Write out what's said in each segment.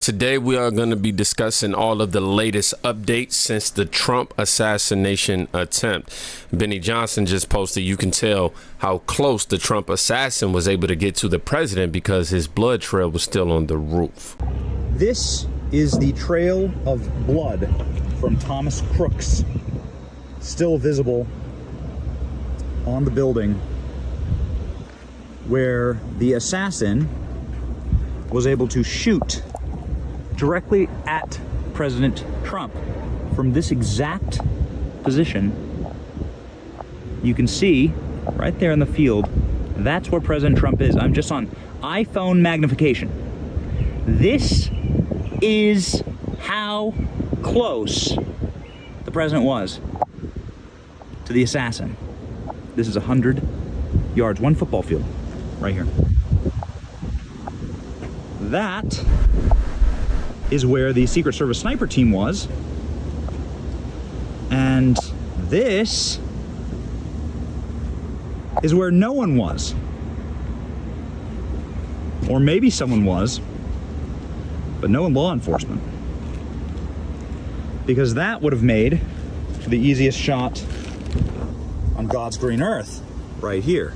Today we are going to be discussing all of the latest updates since the Trump assassination attempt. Benny Johnson just posted, you can tell how close the Trump assassin was able to get to the president because his blood trail was still on the roof. This is the trail of blood from Thomas Crooks, still visible on the building where the assassin was able to shoot directly at President Trump from this exact position. You can see right there in the field, that's where President Trump is. I'm just on iPhone magnification. This is how close the president was to the assassin. This is 100 yards, one football field right here. That is where the Secret Service sniper team was. And this is where no one was. Or maybe someone was, but no law enforcement. Because that would have made the easiest shot on God's green earth, right here.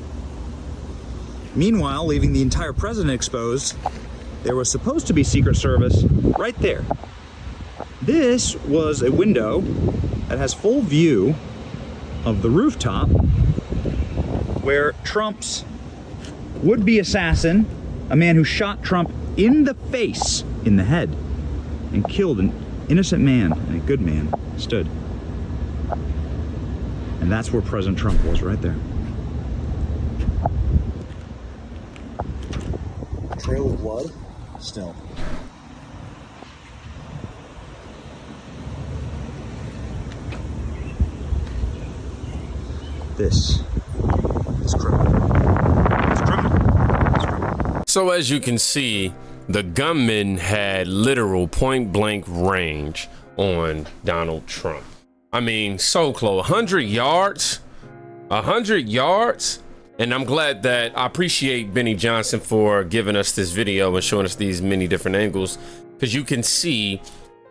Meanwhile, leaving the entire president exposed, there was supposed to be Secret Service right there. This was a window that has full view of the rooftop where Trump's would-be assassin, a man who shot Trump in the face, in the head, and killed an innocent man and a good man, stood. And that's where President Trump was, right there. A trail of blood. Still. This is criminal. It's criminal. So as you can see, the gunman had literal point blank range on Donald Trump. I mean, so close, 100 yards, 100 yards. And I'm glad that I appreciate Benny Johnson for giving us this video and showing us these many different angles, because you can see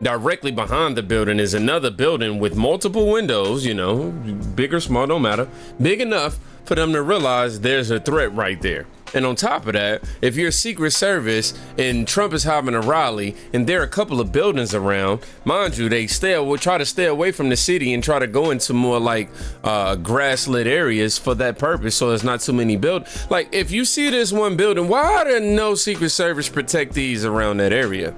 directly behind the building is another building with multiple windows, you know, big or small, don't matter, big enough for them to realize there's a threat right there. And on top of that, if you're Secret Service and Trump is having a rally and there are a couple of buildings around, mind you, they try to stay away from the city and try to go into more like grass-lit areas for that purpose, so there's not too many buildings. Like, if you see this one building, why are there no Secret Service protectees around that area?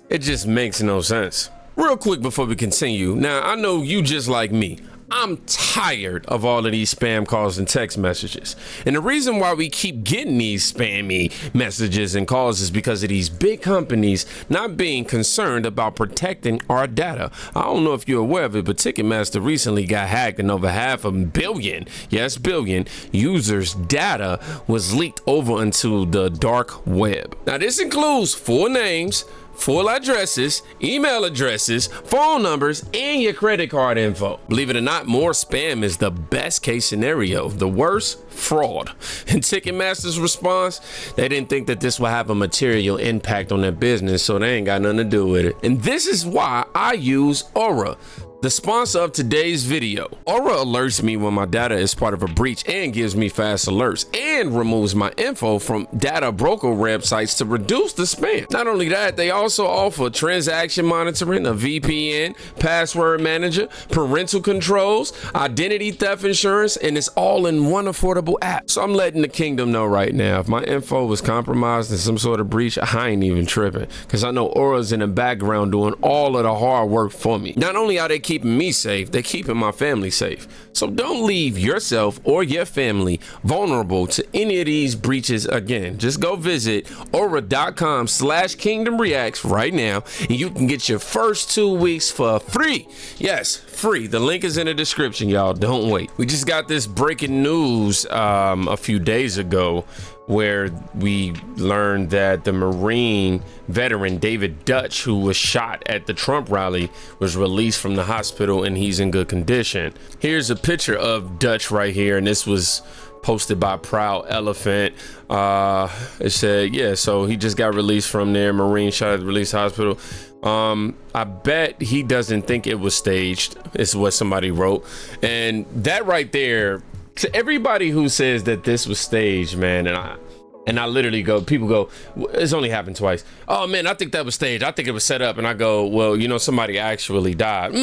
It just makes no sense. Real quick before we continue, now I know you just like me. I'm tired of all of these spam calls and text messages. And the reason why we keep getting these spammy messages and calls is because of these big companies not being concerned about protecting our data. I don't know if you're aware of it, but Ticketmaster recently got hacked and over 500 million, yes, billion users' data was leaked over into the dark web. Now this includes full names, full addresses, email addresses, phone numbers, and your credit card info. Believe it or not, more spam is the best case scenario. The worst, fraud. And Ticketmaster's response, they didn't think that this would have a material impact on their business, so they ain't got nothing to do with it. And this is why I use Aura, the sponsor of today's video. Aura alerts me when my data is part of a breach and gives me fast alerts and removes my info from data broker websites to reduce the spam. Not only that, they also offer transaction monitoring, a VPN, password manager, parental controls, identity theft insurance, and it's all in one affordable app. So I'm letting the kingdom know right now, if my info was compromised in some sort of breach, I ain't even tripping, because I know Aura's in the background doing all of the hard work for me. Not only are they keeping me safe, they're keeping my family safe. So don't leave yourself or your family vulnerable to any of these breaches again. Just go visit aura.com/kingdomreacts right now and you can get your first 2 weeks for free. Yes, free. The link is in the description, y'all. Don't wait. We just got this breaking news a few days ago where we learned that the Marine veteran David Dutch, who was shot at the Trump rally, was released from the hospital and he's in good condition. Here's a picture of Dutch right here, and this was posted by Proud Elephant. It said, yeah, so he just got released from there. Marine shot at the release hospital. I bet he doesn't think it was staged, is what somebody wrote. And that right there, to everybody who says that this was staged, man, and I literally go, people go, it's only happened twice. Oh man, I think that was staged. I think it was set up. And I go, well, you know, somebody actually died.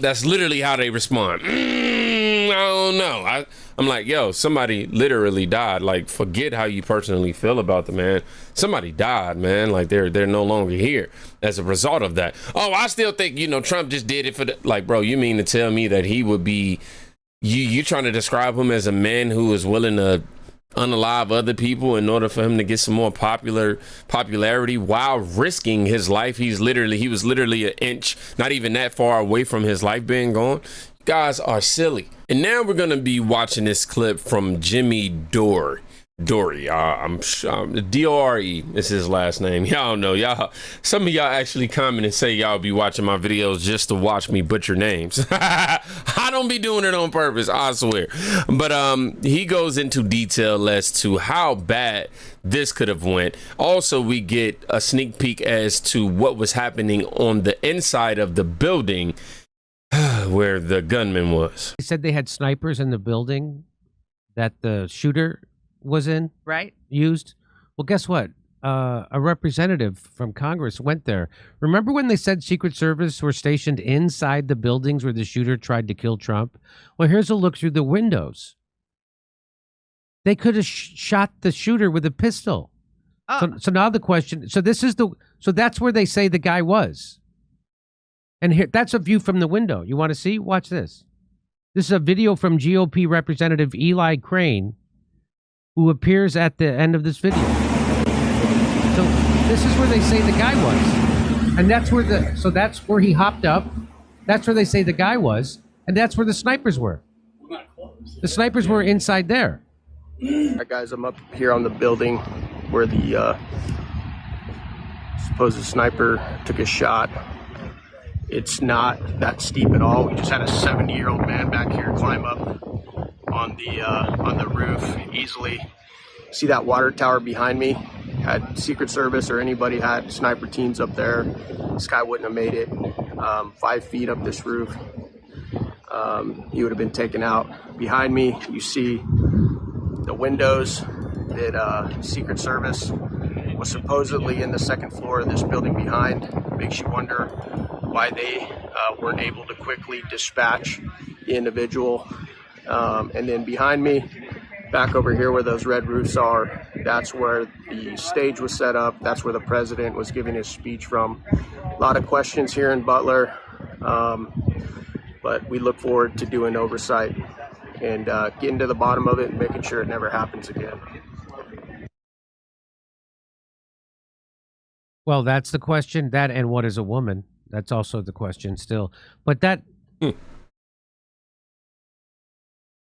That's literally how they respond. I don't know. I'm like, yo, somebody literally died. Like, forget how you personally feel about the man. Somebody died, man. Like, they're no longer here as a result of that. Oh, I still think, you know, Trump just did it for the, like, bro, you mean to tell me that he would be, you trying to describe him as a man who is willing to unalive other people in order for him to get some more popularity while risking his life? He was literally an inch, not even that far away from his life being gone. You guys are silly. And now we're gonna be watching this clip from Jimmy Dore. I'm sure D-O-R-E is his last name. Y'all know, some of y'all actually comment and say y'all be watching my videos just to watch me butcher names. I don't be doing it on purpose, I swear. But he goes into detail as to how bad this could have went. Also, we get a sneak peek as to what was happening on the inside of the building where the gunman was. They said they had snipers in the building that the shooter was in, used. Well, guess what? A representative from Congress went there. Remember when they said Secret Service were stationed inside the buildings where the shooter tried to kill Trump? Well, here's a look through the windows. They could have shot the shooter with a pistol. Oh. So now the question, so that's where they say the guy was. And here, that's a view from the window. You want to see? Watch this. This is a video from GOP Representative Eli Crane, who appears at the end of this video. So this is where they say the guy was. And that's where he hopped up. That's where they say the guy was. And that's where the snipers were. The snipers were inside there. All right, guys, I'm up here on the building where the supposed sniper took a shot. It's not that steep at all. We just had a 70-year-old man back here climb up on the roof easily. See that water tower behind me? Had Secret Service or anybody had sniper teams up there, this guy wouldn't have made it 5 feet up this roof. He would have been taken out. Behind me, you see the windows that Secret Service was supposedly in the second floor of this building behind. Makes you wonder why they weren't able to quickly dispatch the individual. And then behind me, back over here where those red roofs are, that's where the stage was set up. That's where the president was giving his speech from. A lot of questions here in Butler, but we look forward to doing oversight and getting to the bottom of it and making sure it never happens again. Well, that's the question. That and what is a woman? That's also the question still. But that,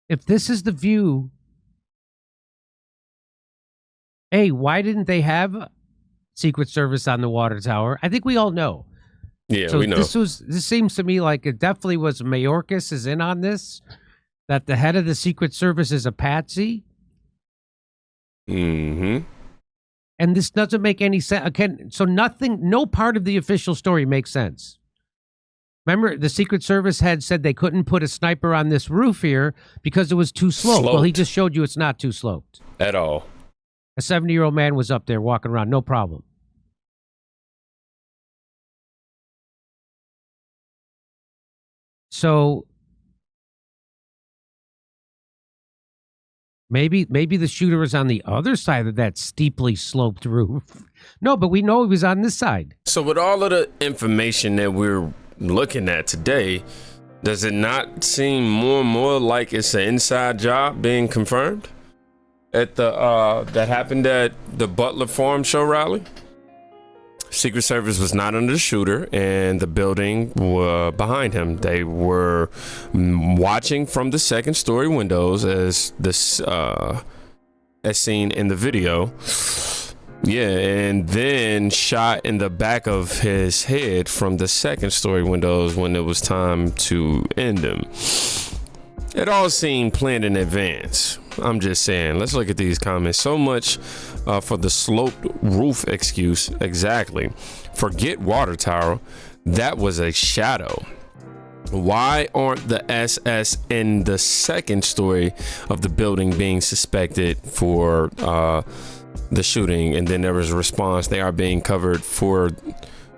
if this is the view, A, why didn't they have Secret Service on the water tower? I think we all know. Yeah, so we know. This seems to me like it definitely was Mayorkas is in on this, that the head of the Secret Service is a patsy. Mm-hmm. And this doesn't make any sense. Again, so no part of the official story makes sense. Remember, the Secret Service had said they couldn't put a sniper on this roof here because it was too sloped. Well, he just showed you it's not too sloped. At all. A 70-year-old man was up there walking around, no problem. So maybe the shooter was on the other side of that steeply sloped roof. No, but we know he was on this side. So with all of the information that we're looking at today, does it not seem more and more like it's an inside job being confirmed at the that happened at the Butler Farm Show rally? Secret Service was not under the shooter, and the building were behind him. They were watching from the second story windows as this as seen in the video. Yeah, and then shot in the back of his head from the second story windows when it was time to end him. It all seemed planned in advance. I'm just saying. Let's look at these comments. So much for the sloped roof excuse. Exactly. Forget water tower. That was a shadow. Why aren't the SS in the second story of the building being suspected for the shooting? And then there was a response. They are being covered for.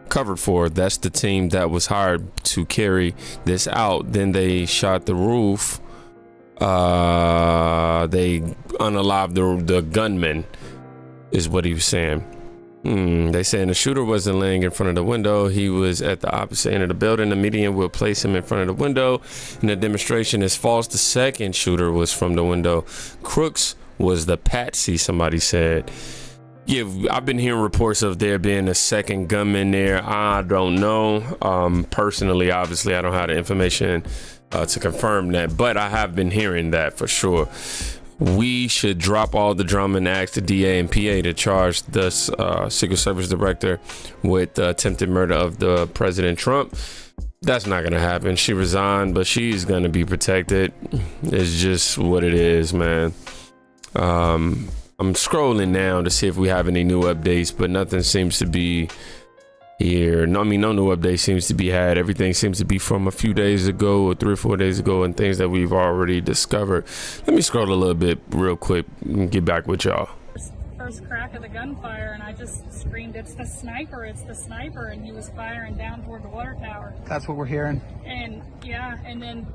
That's the team that was hired to carry this out. Then they shot the roof. They unalived the gunman, is what he was saying. They saying the shooter wasn't laying in front of the window. He was at the opposite end of the building. The median will place him in front of the window, and the demonstration is false. The second shooter was from the window. Crooks was the patsy, somebody said. Yeah, I've been hearing reports of there being a second gunman there. I don't know. Personally, obviously, I don't have the information to confirm that, but I have been hearing that for sure. We should drop all the drama and ask the DA and PA to charge the Secret Service director with attempted murder of the President Trump. That's not gonna happen. She resigned, but she's gonna be protected. It's just what it is, man. I'm scrolling now to see if we have any new updates, but nothing seems to be here. No new update seems to be had. Everything seems to be from a few days ago or 3 or 4 days ago and things that we've already discovered. Let me scroll a little bit real quick and get back with y'all. First crack of the gunfire, and I just screamed, "It's the sniper, it's the sniper," and he was firing down toward the water tower. That's what we're hearing. And yeah, and then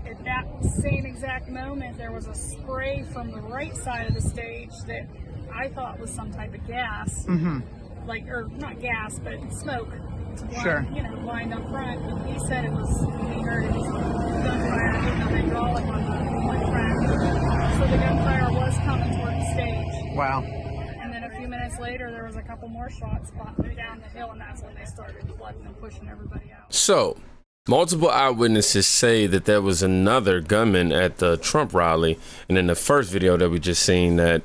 at that same exact moment, there was a spray from the right side of the stage that I thought was some type of gas. Like, or not gas, but smoke. To blind, sure. Blind up front. And he said it was, he heard it was gunfire, hitting the hydraulic on the track. So the gunfire was coming toward the stage. Wow. And then a few minutes later, there was a couple more shots down the hill, and that's when they started flooding and pushing everybody out. So, multiple eyewitnesses say that there was another gunman at the Trump rally. And in the first video that we just seen that,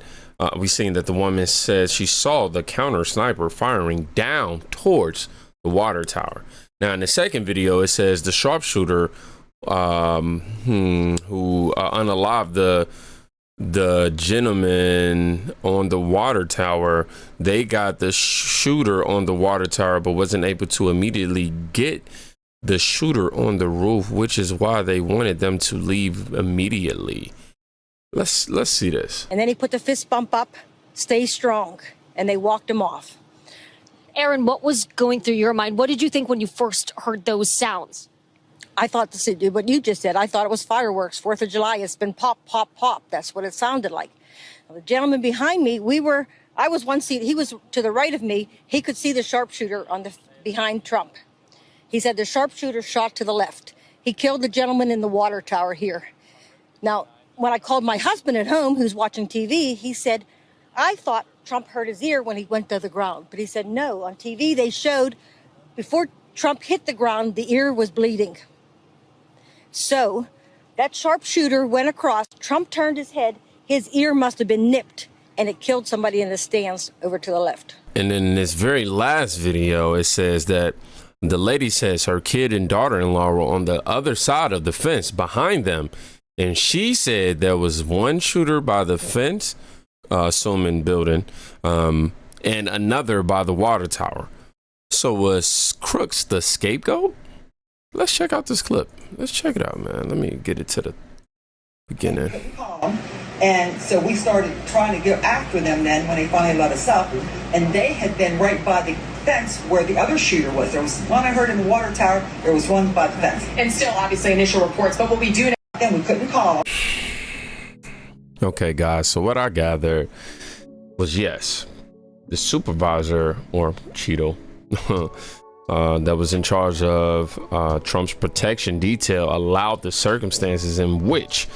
we seen that the woman says she saw the counter sniper firing down towards the water tower. Now, in the second video, it says the sharpshooter who unalived the gentleman on the water tower, they got the shooter on the water tower, but wasn't able to immediately get the shooter on the roof, which is why they wanted them to leave immediately. Let's see this. And then he put the fist bump up, stay strong, and they walked him off. Aaron, what was going through your mind? What did you think when you first heard those sounds? I thought this would do what you just said. I thought it was fireworks, 4th of July. It's been pop, pop, pop. That's what it sounded like. The gentleman behind me, I was one seat, he was to the right of me. He could see the sharpshooter behind Trump. He said the sharpshooter shot to the left. He killed the gentleman in the water tower here. Now, when I called my husband at home, who's watching TV, he said, I thought Trump hurt his ear when he went to the ground. But he said, no, on TV they showed before Trump hit the ground, the ear was bleeding. So that sharpshooter went across, Trump turned his head, his ear must have been nipped, and it killed somebody in the stands over to the left. And in this very last video, it says that the lady says her kid and daughter-in-law were on the other side of the fence behind them. And she said there was one shooter by the fence, Suman building, and another by the water tower. So was Crooks the scapegoat? Let's check out this clip. Let's check it out, man. Let me get it to the beginning. And so we started trying to go after them then when they finally let us up. And they had been right by the fence where the other shooter was. There was one I heard in the water tower. There was one by the fence. And still, obviously, initial reports. But what we do know, then we couldn't call. Okay, guys. So what I gathered was, yes, the supervisor or Cheeto that was in charge of Trump's protection detail allowed the circumstances in which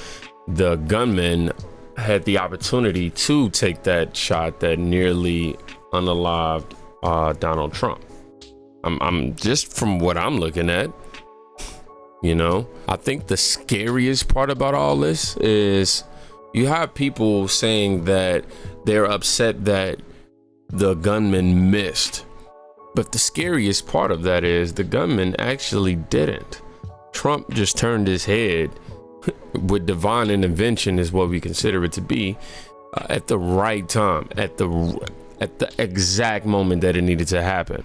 the gunman had the opportunity to take that shot that nearly unalived Donald Trump. I'm just from what I'm looking at, I think the scariest part about all this is you have people saying that they're upset that the gunman missed. But the scariest part of that is the gunman actually didn't. Trump just turned his head with divine intervention is what we consider it to be, at the right time, at the exact moment that it needed to happen.